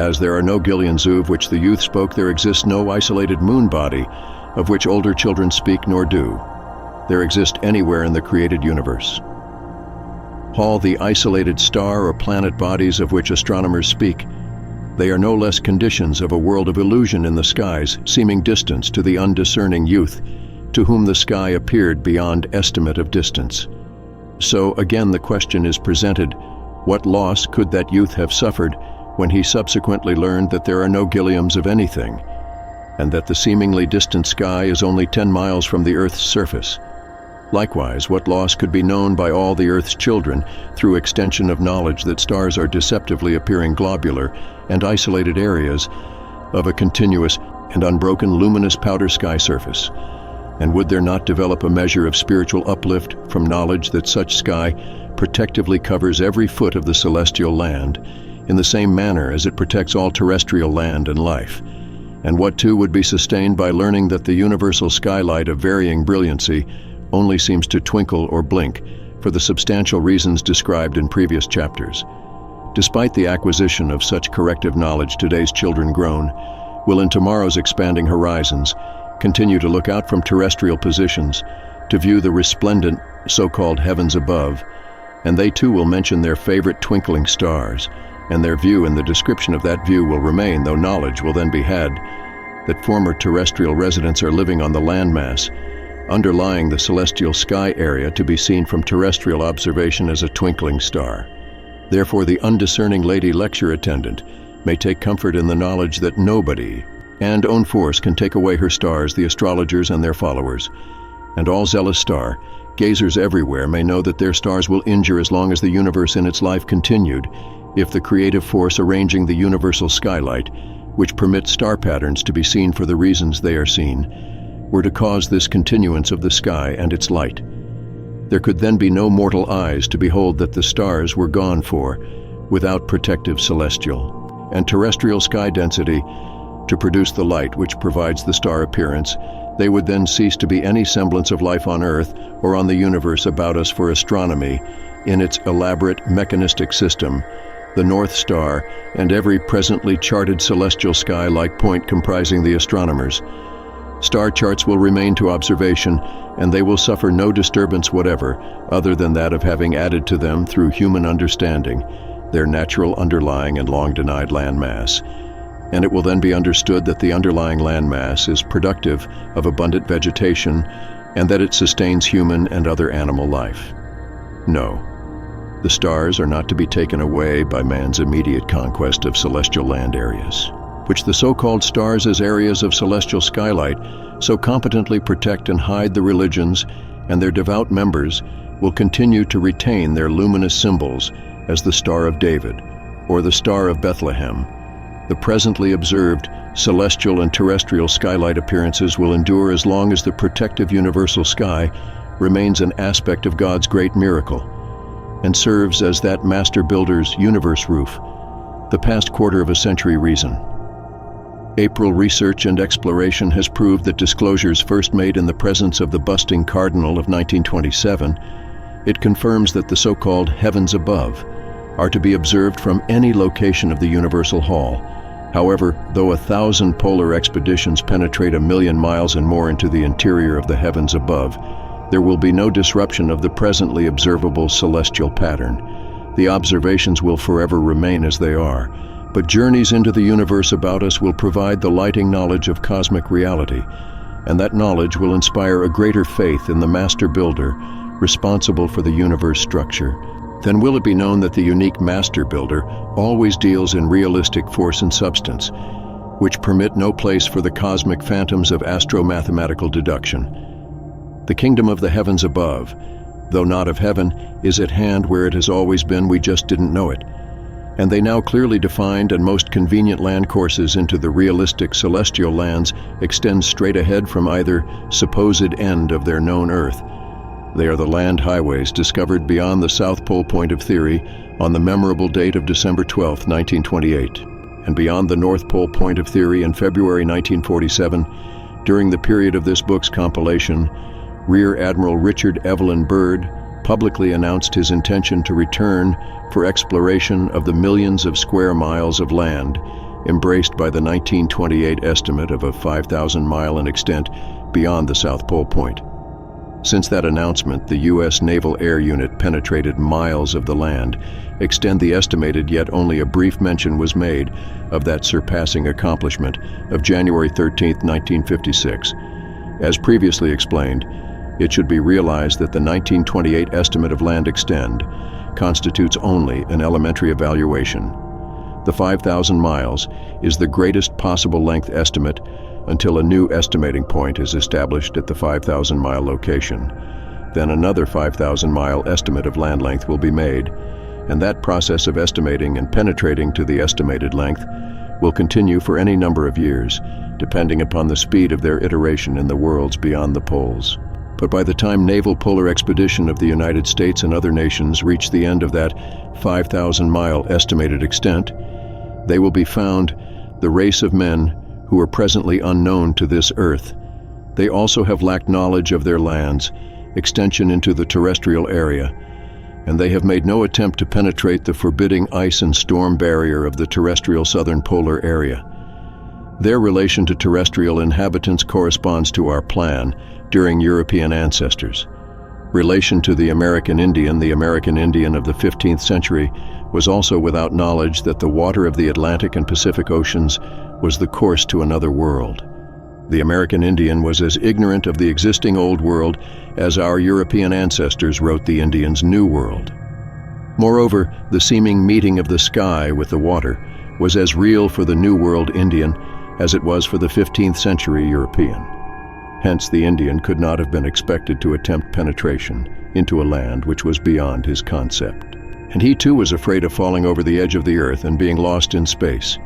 As there are no Gillians of which the youth spoke, there exists no isolated moon body of which older children speak nor do. There exist anywhere in the created universe. All the isolated star or planet bodies of which astronomers speak, they are no less conditions of a world of illusion in the skies, seeming distance to the undiscerning youth, to whom the sky appeared beyond estimate of distance. So again the question is presented, what loss could that youth have suffered when he subsequently learned that there are no Gilliams of anything, and that the seemingly distant sky is only 10 miles from the Earth's surface? Likewise, what loss could be known by all the Earth's children through extension of knowledge that stars are deceptively appearing globular and isolated areas of a continuous and unbroken luminous powder sky surface? And would there not develop a measure of spiritual uplift from knowledge that such sky protectively covers every foot of the celestial land, in the same manner as it protects all terrestrial land and life? And what too would be sustained by learning that the universal skylight of varying brilliancy only seems to twinkle or blink for the substantial reasons described in previous chapters? Despite the acquisition of such corrective knowledge, today's children grown will in tomorrow's expanding horizons continue to look out from terrestrial positions to view the resplendent so-called heavens above, and they too will mention their favorite twinkling stars, and their view and the description of that view will remain, though knowledge will then be had that former terrestrial residents are living on the landmass underlying the celestial sky area to be seen from terrestrial observation as a twinkling star. Therefore, the undiscerning lady lecture attendant may take comfort in the knowledge that nobody and own force can take away her stars, the astrologers and their followers, and all zealous star gazers everywhere may know that their stars will endure as long as the universe in its life continued, if the creative force arranging the universal skylight, which permits star patterns to be seen for the reasons they are seen, were to cause this continuance of the sky and its light. There could then be no mortal eyes to behold that the stars were gone for, without protective celestial and terrestrial sky density to produce the light which provides the star appearance. They would then cease to be any semblance of life on Earth or on the universe about us, for astronomy, in its elaborate mechanistic system, the North Star, and every presently charted celestial sky-like point comprising the astronomers. Star charts will remain to observation, and they will suffer no disturbance whatever, other than that of having added to them, through human understanding, their natural underlying and long-denied landmass. And it will then be understood that the underlying landmass is productive of abundant vegetation, and that it sustains human and other animal life. No, the stars are not to be taken away by man's immediate conquest of celestial land areas, which the so-called stars as areas of celestial skylight so competently protect and hide. The religions and their devout members will continue to retain their luminous symbols as the Star of David or the Star of Bethlehem. The presently observed celestial and terrestrial skylight appearances will endure as long as the protective universal sky remains an aspect of God's great miracle and serves as that master builder's universe roof. The past quarter of a century reason. April research and exploration has proved that disclosures first made in the presence of the busting cardinal of 1927, it confirms that the so-called heavens above are to be observed from any location of the universal hall. However, though 1,000 polar expeditions penetrate 1,000,000 miles and more into the interior of the heavens above, there will be no disruption of the presently observable celestial pattern. The observations will forever remain as they are, but journeys into the universe about us will provide the lighting knowledge of cosmic reality, and that knowledge will inspire a greater faith in the master builder responsible for the universe structure. Then will it be known that the unique master builder always deals in realistic force and substance, which permit no place for the cosmic phantoms of astro-mathematical deduction. The kingdom of the heavens above, though not of heaven, is at hand where it has always been, we just didn't know it. And they now clearly defined and most convenient land courses into the realistic celestial lands extend straight ahead from either supposed end of their known Earth. They are the land highways discovered beyond the South Pole point of theory on the memorable date of December 12, 1928, and beyond the North Pole point of theory in February 1947. During the period of this book's compilation, Rear Admiral Richard Evelyn Byrd publicly announced his intention to return for exploration of the millions of square miles of land embraced by the 1928 estimate of a 5,000 mile in extent beyond the South Pole point. Since that announcement, the U.S. Naval Air Unit penetrated miles of the land. Extend the estimated, yet only a brief mention was made of that surpassing accomplishment of January 13, 1956. As previously explained, it should be realized that the 1928 estimate of land extend constitutes only an elementary evaluation. The 5,000 miles is the greatest possible length estimate until a new estimating point is established at the 5,000-mile location. Then another 5,000-mile estimate of land length will be made, and that process of estimating and penetrating to the estimated length will continue for any number of years, depending upon the speed of their iteration in the worlds beyond the poles. But by the time naval polar expedition of the United States and other nations reach the end of that 5,000-mile estimated extent, they will be found the race of men who are presently unknown to this earth. They also have lacked knowledge of their lands, extension into the terrestrial area, and they have made no attempt to penetrate the forbidding ice and storm barrier of the terrestrial southern polar area. Their relation to terrestrial inhabitants corresponds to our plan during European ancestors. Relation to the American Indian of the 15th century, was also without knowledge that the water of the Atlantic and Pacific Oceans was the course to another world. The American Indian was as ignorant of the existing Old World as our European ancestors wrote the Indian's New World. Moreover, the seeming meeting of the sky with the water was as real for the New World Indian as it was for the 15th century European. Hence, the Indian could not have been expected to attempt penetration into a land which was beyond his concept. And he too was afraid of falling over the edge of the earth and being lost in space.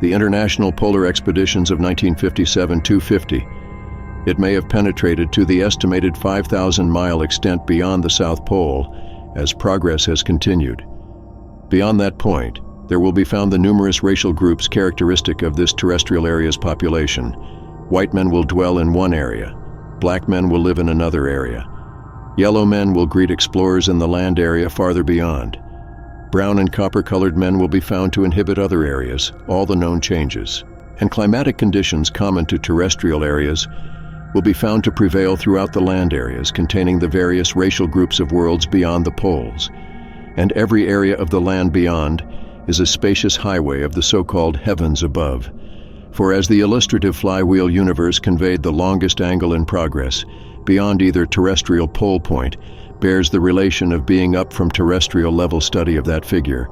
The international polar expeditions of 1957-250, it may have penetrated to the estimated 5,000-mile extent beyond the South Pole as progress has continued. Beyond that point, there will be found the numerous racial groups characteristic of this terrestrial area's population. White men will dwell in one area. Black men will live in another area. Yellow men will greet explorers in the land area farther beyond. Brown and copper-colored men will be found to inhabit other areas, all the known changes. And climatic conditions common to terrestrial areas will be found to prevail throughout the land areas containing the various racial groups of worlds beyond the poles. And every area of the land beyond is a spacious highway of the so-called heavens above. For as the illustrative flywheel universe conveyed the longest angle in progress, beyond either terrestrial pole point, bears the relation of being up from terrestrial level study of that figure.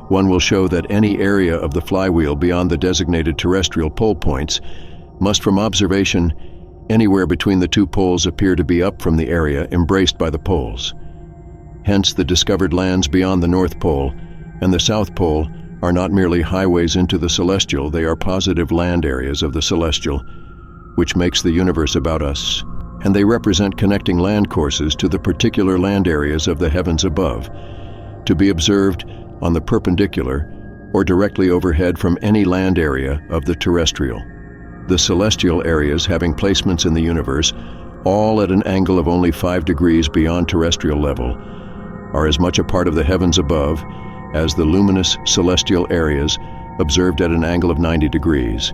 One will show that any area of the flywheel beyond the designated terrestrial pole points must, from observation, anywhere between the two poles appear to be up from the area embraced by the poles. Hence, the discovered lands beyond the North Pole and the South Pole are not merely highways into the celestial, they are positive land areas of the celestial, which makes the universe about us, and they represent connecting land courses to the particular land areas of the heavens above, to be observed on the perpendicular or directly overhead from any land area of the terrestrial. The celestial areas having placements in the universe, all at an angle of only 5 degrees beyond terrestrial level, are as much a part of the heavens above as the luminous celestial areas observed at an angle of 90 degrees.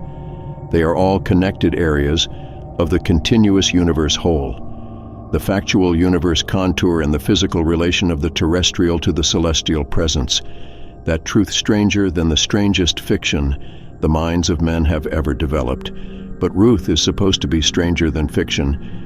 They are all connected areas of the continuous universe whole. The factual universe contour and the physical relation of the terrestrial to the celestial presence, that truth stranger than the strangest fiction the minds of men have ever developed. But Ruth is supposed to be stranger than fiction,